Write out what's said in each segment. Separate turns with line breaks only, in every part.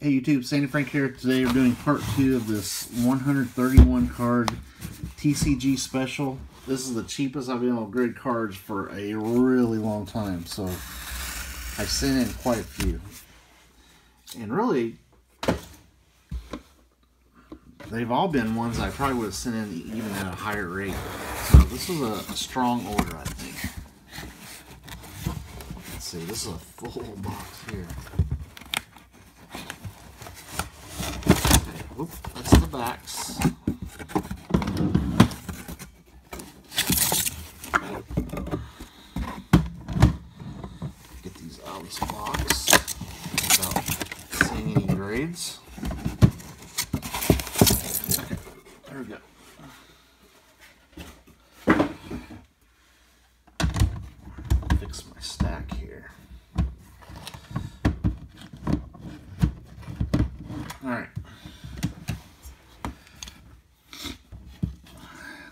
Hey YouTube, Sandy Frank here. Today we're doing part 2 of this 131 card TCG special. This is the cheapest I've been able to grade cards for a really long time, so I sent in quite a few. And really, they've all been ones I probably would have sent in even at a higher rate. So this was a strong order, I think. Let's see, this is a full box here. Oop, that's the backs. Get these out of this box without seeing any grades. Okay, there we go. Fix my stack here. Alright.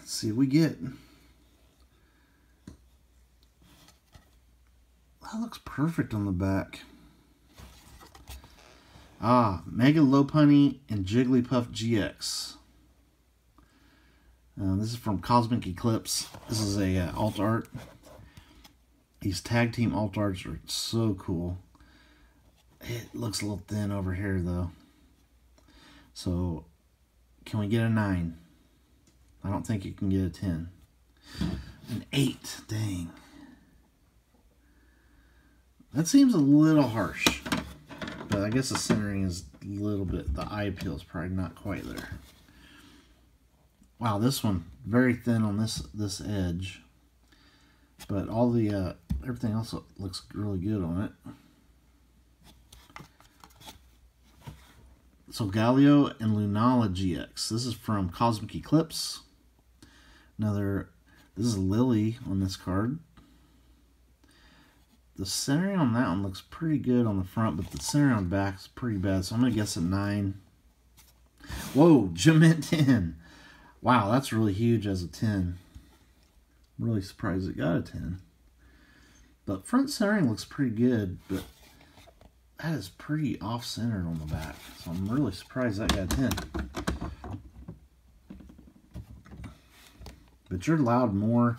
See, we get, that looks perfect on the back. Mega Lopunny and Jigglypuff GX. This is from Cosmic Eclipse. This is a alt art. These tag team alt arts are so cool. It looks a little thin over here though. So, can we get a 9? I don't think you can get a 10. An 8, dang. That seems a little harsh. But I guess the centering is a little bit, the eye appeal is probably not quite there. Wow, this one, very thin on this edge. But all the, everything else looks really good on it. So Galio and Lunala GX. This is from Cosmic Eclipse. This is Lily on this card. The centering on that one looks pretty good on the front, but the centering on the back is pretty bad, so I'm going to guess a 9. Whoa, Gem 10. Wow, that's really huge as a 10. I'm really surprised it got a 10. But front centering looks pretty good, but that is pretty off-centered on the back, so I'm really surprised that got a 10. But you're allowed more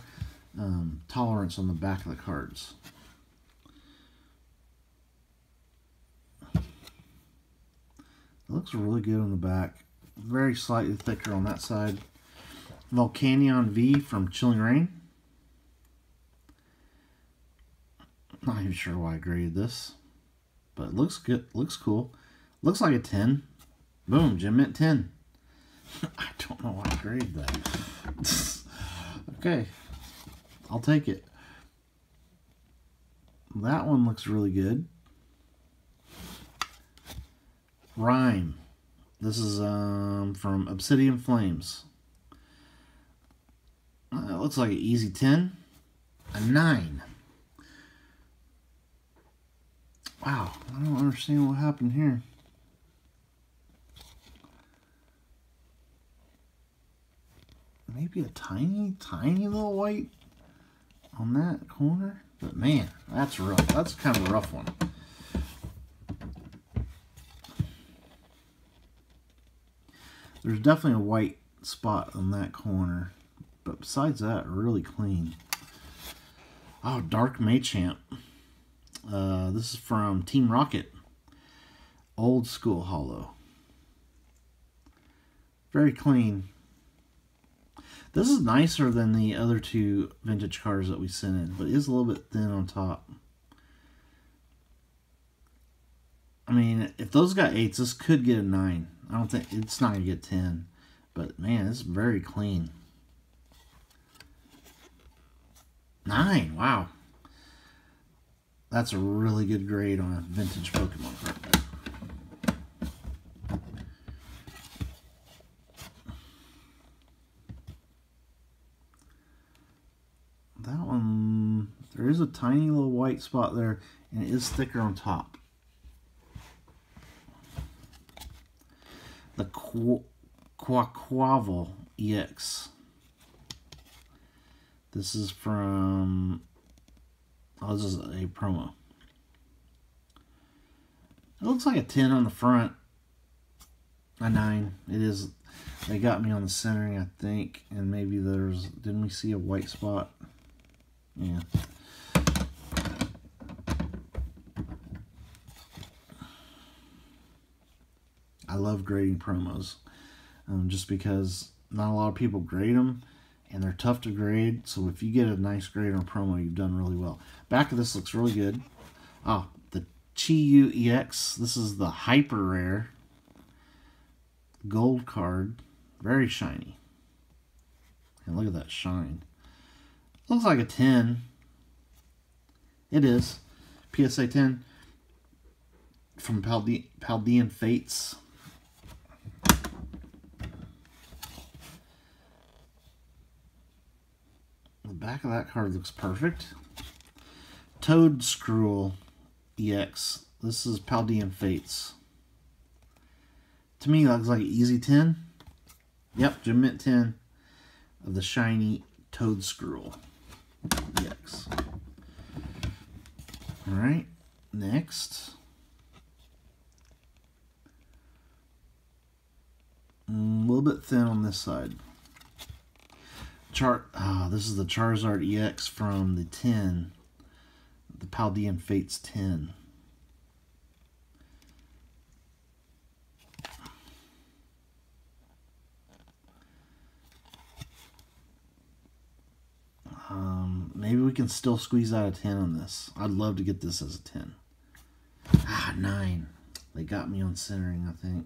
tolerance on the back of the cards. It looks really good on the back. Very slightly thicker on that side. Volcanion V from Chilling Reign. Not even sure why I graded this, but it looks good. Looks cool. Looks like a 10. Boom, Gem Mint 10. I don't know why I graded that. Okay, I'll take it. That one looks really good. Rhyme. This is from Obsidian Flames. It looks like an easy 10. A 9. Wow, I don't understand what happened here. Maybe a tiny little white on that corner. But man, that's rough. That's kind of a rough one. There's definitely a white spot on that corner. But besides that, really clean. Oh, Dark Machamp. This is from Team Rocket. Old School Hollow. Very clean. This is nicer than the other two vintage cards that we sent in, but it is a little bit thin on top. I mean, if those got 8s, this could get a 9. I don't think, it's not going to get 10. But man, it's very clean. 9, wow. That's a really good grade on a vintage Pokemon card. That one, there is a tiny little white spot there, and it is thicker on top. The Quaquaval EX. This is from, this is a promo. It looks like a 10 on the front. A 9. It is. They got me on the centering, I think. And maybe there's... Didn't we see a white spot? Yeah. I love grading promos. Just because not a lot of people grade them. And they're tough to grade. So if you get a nice grade on a promo, you've done really well. Back of this looks really good. Oh, the Chi-Yu EX. This is the hyper rare gold card. Very shiny. And look at that shine. Looks like a 10. It is. PSA 10 from Paldean Fates. The back of that card looks perfect. Toad Scroll EX. This is Paldean Fates. To me, that looks like an easy 10. Yep, Gem Mint 10 of the shiny Toad Scroll EX. Alright, next. A little bit thin on this side. This is the Charizard EX from the 10. The Paldean Fates 10. Maybe we can still squeeze out a 10 on this. I'd love to get this as a 10. 9. They got me on centering, I think.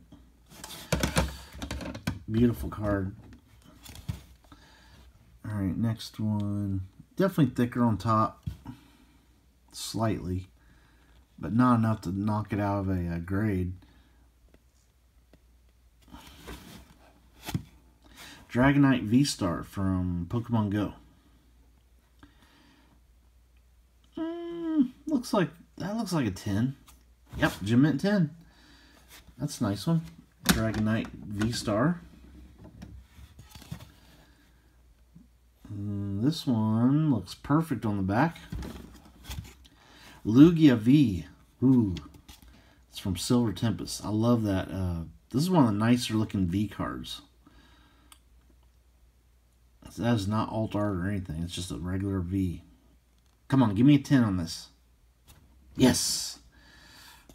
Beautiful card. Alright, next one. Definitely thicker on top. Slightly. But not enough to knock it out of a grade. Dragonite V-Star from Pokemon Go. That looks like a 10. Yep, Gem Mint 10. That's a nice one. Dragonite V-Star. This one looks perfect on the back. Lugia V. Ooh. It's from Silver Tempest. I love that. This is one of the nicer looking V cards. That is not alt art or anything. It's just a regular V. Come on, give me a 10 on this. Yes!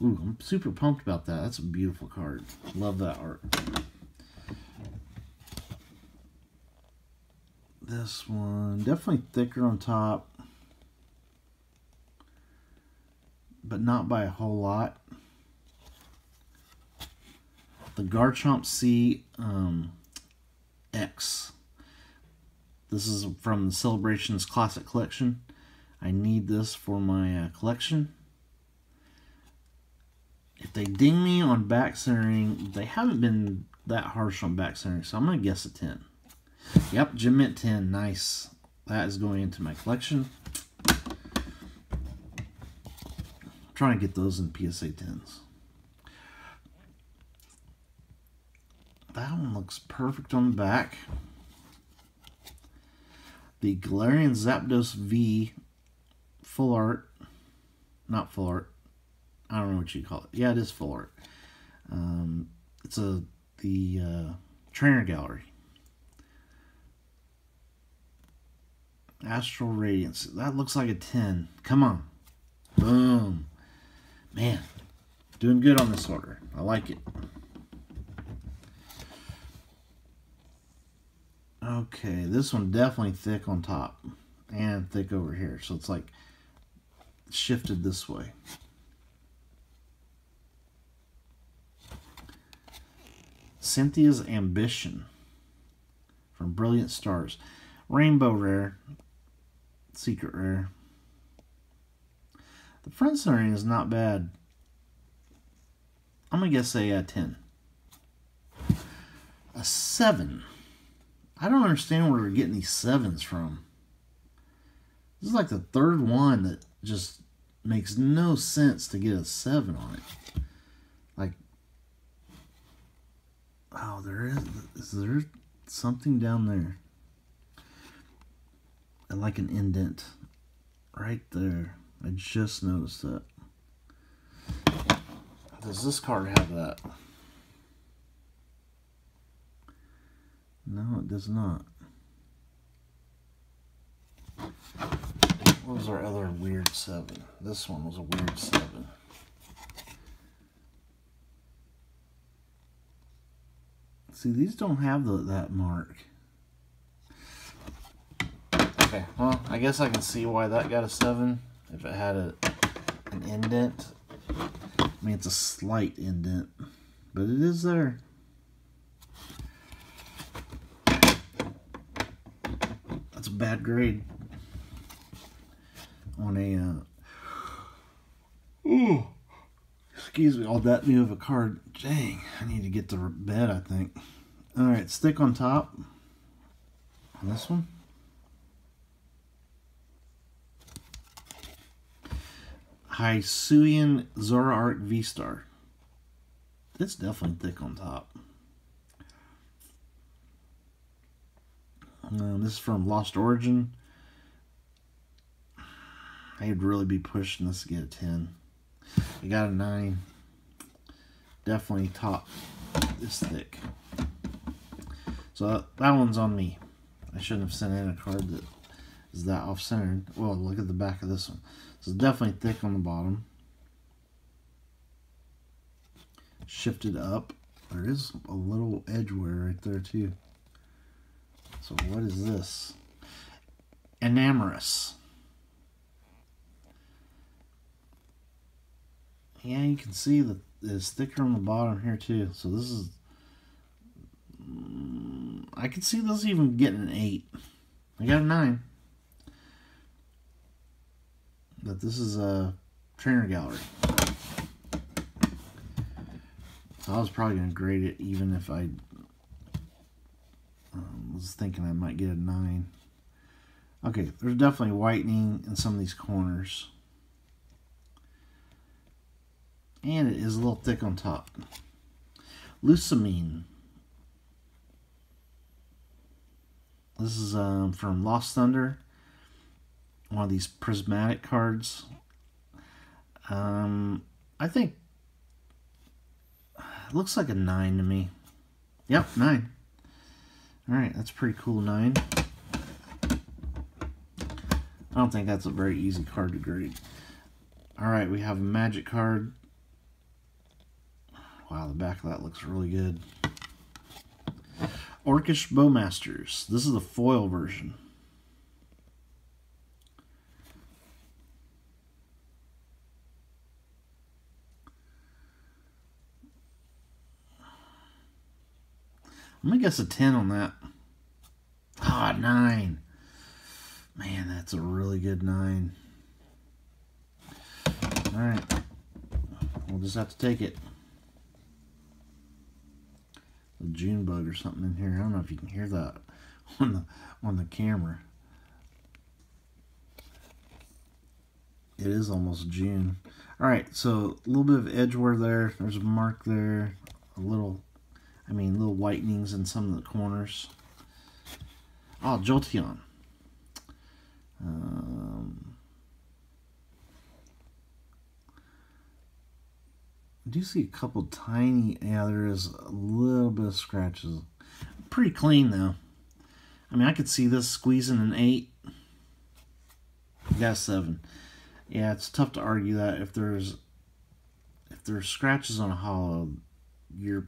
Ooh, I'm super pumped about that. That's a beautiful card. Love that art. This one, definitely thicker on top. But not by a whole lot. The Garchomp C X. This is from the Celebrations Classic Collection. I need this for my collection. If they ding me on back centering, they haven't been that harsh on back centering, so I'm going to guess a 10. Yep, Gem Mint 10. Nice. That is going into my collection. I'm trying to get those in PSA 10s. That one looks perfect on the back. The Galarian Zapdos V full art. Not full art. I don't know what you call it. Yeah, it is full art. It's the Trainer Gallery. Astral Radiance. That looks like a 10. Come on. Boom. Man, doing good on this order. I like it. Okay, this one definitely thick on top and thick over here. So it's like shifted this way. Cynthia's Ambition from Brilliant Stars. Rainbow Rare. Secret Rare. The front centering is not bad. I'm going to guess a 10. A 7. I don't understand where we're getting these 7s from. This is like the third one that just makes no sense to get a 7 on it. Like, oh, is there something down there? And like an indent right there. I just noticed that. Does this card have that? No, it does not. What was our other weird 7? This one was a weird 7. See, these don't have that mark. Okay, well, I guess I can see why that got a 7 if it had an indent. I mean, it's a slight indent, but it is there. That's a bad grade on a excuse me, all that new of a card. Dang, I need to get to bed, I think. Alright, stick on top on this one. Hisuian Zoroark V-Star. It's definitely thick on top. This is from Lost Origin. I'd really be pushing this to get a 10. I got a 9. Definitely top this thick. So that one's on me. I shouldn't have sent in a card that is that off-centered. Well, look at the back of this one. So it's definitely thick on the bottom. Shifted up. There is a little edge wear right there too. So what is this? Enamorous. Yeah, you can see that it's thicker on the bottom here too. So this is, I could see this even getting an 8. I got a 9. But this is a trainer gallery. So I was probably going to grade it even if I was thinking I might get a 9. Okay, there's definitely whitening in some of these corners. And it is a little thick on top. Lucamine. This is from Lost Thunder. One of these prismatic cards. I think it looks like a 9 to me. Yep, 9. Alright, that's a pretty cool 9. I don't think that's a very easy card to grade. Alright, we have a magic card. Wow, the back of that looks really good. Orcish Bowmasters. This is the foil version. I'm going to guess a 10 on that. Ah, 9. Man, that's a really good 9. Alright. We'll just have to take it. A June bug or something in here. I don't know if you can hear that on the camera. It is almost June. Alright, so a little bit of edge wear there. There's a mark there. Little whitenings in some of the corners. Oh, Jolteon. I do see a couple tiny, yeah, there is a little bit of scratches. Pretty clean though. I mean, I could see this squeezing an 8. Got a 7. Yeah, it's tough to argue that if there's scratches on a hollow, you're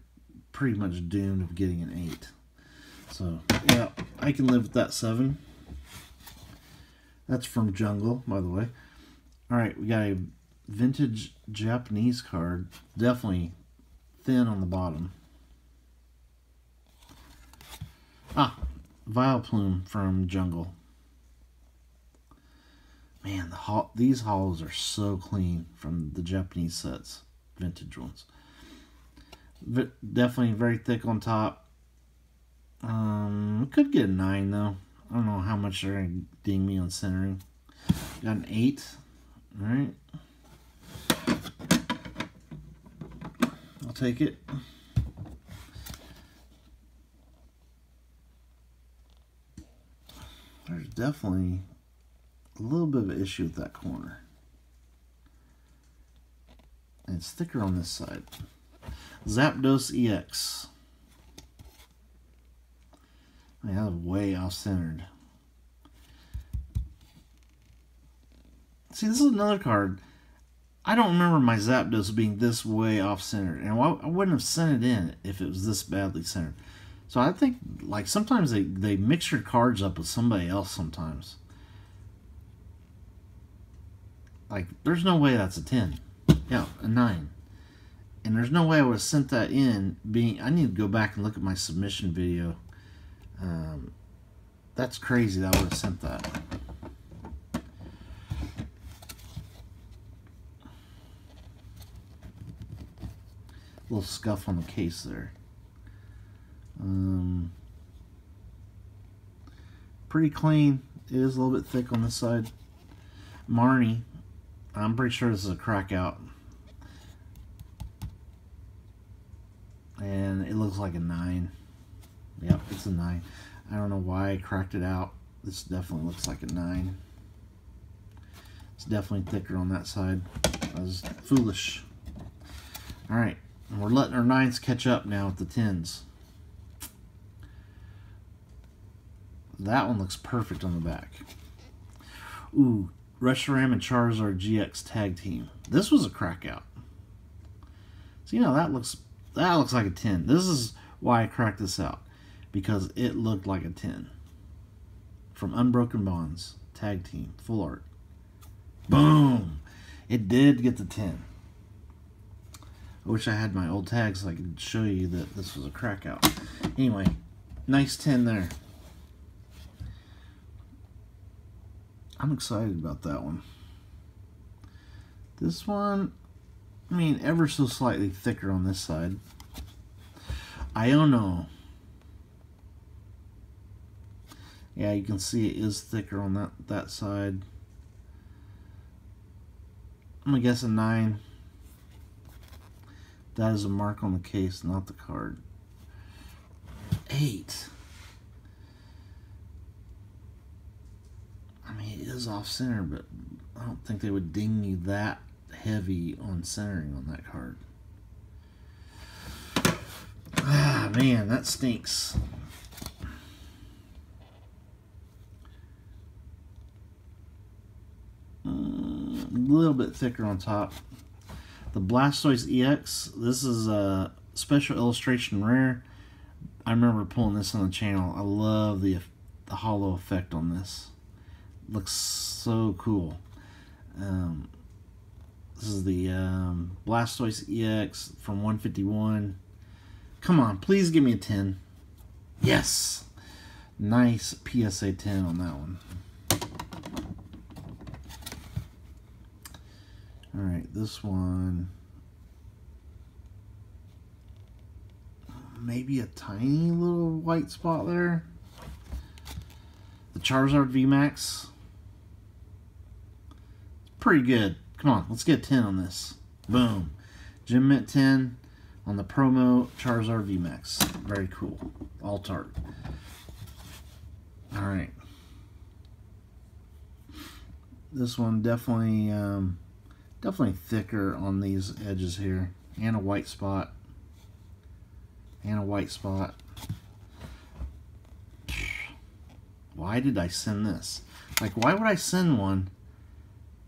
pretty much doomed of getting an 8. So, yeah, I can live with that 7. That's from Jungle, by the way. Alright, we got a vintage Japanese card. Definitely thin on the bottom. Ah, Vileplume from Jungle. Man, these hollows are so clean from the Japanese sets. Vintage ones. Definitely very thick on top. Could get a 9 though. I don't know how much they're going to ding me on centering. Got an 8. Alright. I'll take it. There's definitely a little bit of an issue with that corner. And it's thicker on this side. Zapdos EX. I mean, that was way off-centered. See, this is another card. I don't remember my Zapdos being this way off-centered. And I wouldn't have sent it in if it was this badly centered. So I think, like, sometimes they mix your cards up with somebody else sometimes. Like, there's no way that's a 10. Yeah, a 9. And there's no way I would have sent that in I need to go back and look at my submission video. That's crazy that I would have sent that. Little scuff on the case there. Pretty clean. It is a little bit thick on this side. Marnie. I'm pretty sure this is a crack out. And it looks like a 9. Yep, it's a 9. I don't know why I cracked it out. This definitely looks like a 9. It's definitely thicker on that side. I was foolish. Alright, we're letting our 9s catch up now with the 10s. That one looks perfect on the back. Ooh, Reshiram and Charizard GX Tag Team. This was a crack out. So, you know, that looks like a 10. This is why I cracked this out. Because it looked like a 10. From Unbroken Bonds. Tag Team. Full art. Boom! It did get the 10. I wish I had my old tags so I could show you that this was a crack out. Anyway, nice 10 there. I'm excited about that one. This one, I mean, ever so slightly thicker on this side. Iono. Yeah, you can see it is thicker on that side. I'm gonna guess a 9. That is a mark on the case, not the card. 8. I mean, it is off-center, but I don't think they would ding you that heavy on centering on that card. Ah, man, that stinks. A little bit thicker on top. The Blastoise EX, this is a special illustration rare. I remember pulling this on the channel. I love the hollow effect on this. Looks so cool. This is the Blastoise EX from 151. Come on, please give me a 10. Yes! Nice PSA 10 on that one. Alright, this one. Maybe a tiny little white spot there. The Charizard VMAX. Pretty good. Come on, let's get a 10 on this. Boom. Gem Mint 10 on the promo Charizard VMAX. Very cool. Alt art. Alright. This one definitely thicker on these edges here. And a white spot. And a white spot. Why did I send this? Like, why would I send one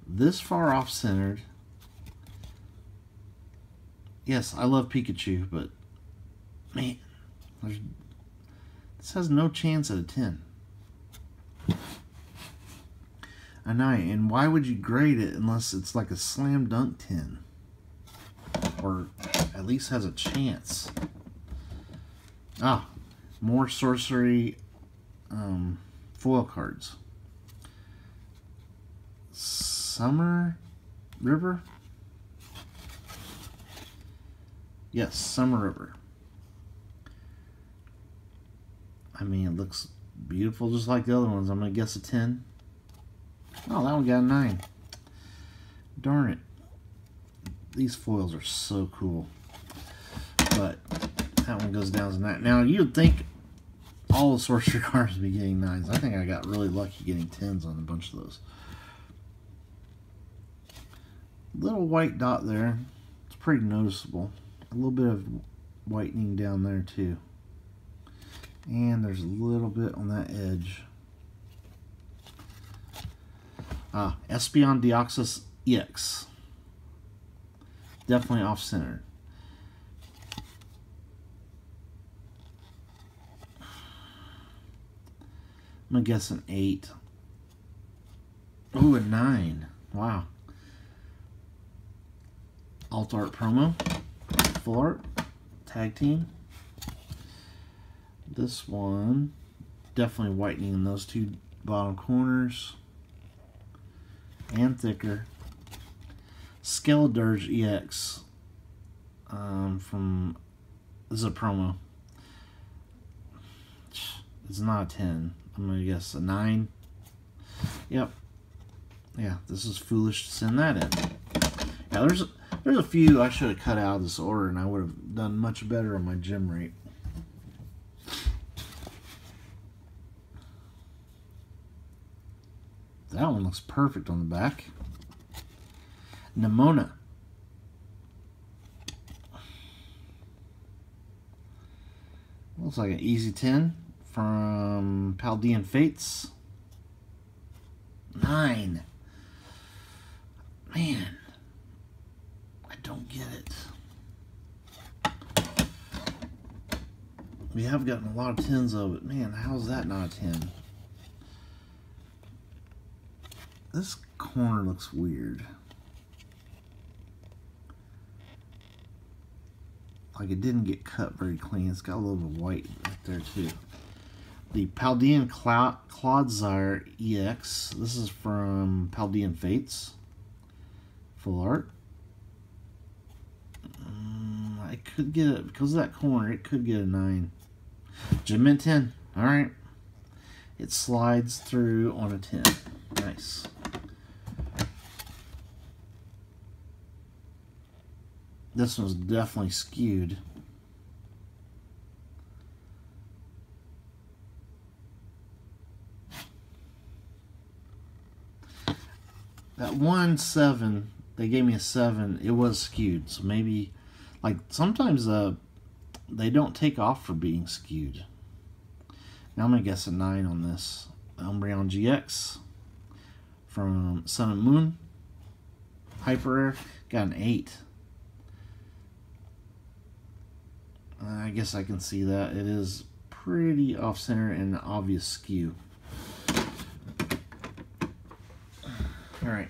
this far off-centered? Yes, I love Pikachu, but man, this has no chance at a 10. And why would you grade it unless it's like a slam dunk 10? Or at least has a chance. Ah, more sorcery foil cards. Summer River? Yes, Summer River. I mean, it looks beautiful just like the other ones. I'm going to guess a 10. Oh, that one got a 9. Darn it. These foils are so cool. But that one goes down as a 9. Now, you'd think all the sorcery cards would be getting 9s. I think I got really lucky getting 10s on a bunch of those. Little white dot there. It's pretty noticeable. A little bit of whitening down there, too. And there's a little bit on that edge. Espion Deoxys EX. Definitely off-center. I'm going to guess an 8. Ooh, a 9. Wow. Alt Art Promo. Full Art. Tag Team. This one, definitely whitening in those two bottom corners. And thicker. Skeledirge EX. This is a promo. It's not a 10. I'm going to guess a 9. Yep. Yeah, this is foolish to send that in. Yeah, there's a few I should have cut out of this order, and I would have done much better on my gem rate. That one looks perfect on the back. Nimona. Looks like an easy 10 from Paldean Fates. 9. Man, I don't get it. We have gotten a lot of 10s of it. Man, how's that not a 10? This corner looks weird. Like it didn't get cut very clean. It's got a little bit of white right there too. The Paldean Clodsire EX. This is from Paldean Fates. Full art. I could get it, because of that corner, it could get a 9. Gem Mint 10. Alright. It slides through on a 10. Nice. This one's definitely skewed. That 1-7, they gave me a 7. It was skewed, so maybe, like sometimes they don't take off for being skewed. Now I'm gonna guess a 9 on this. Umbreon GX from Sun and Moon. Hyper Rare got an 8. I guess I can see that. It is pretty off-center and obvious skew. Alright.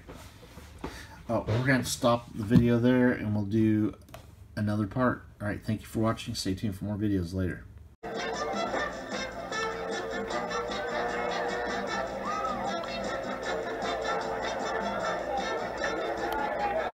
Oh, we're going to stop the video there and we'll do another part. Alright, thank you for watching. Stay tuned for more videos later.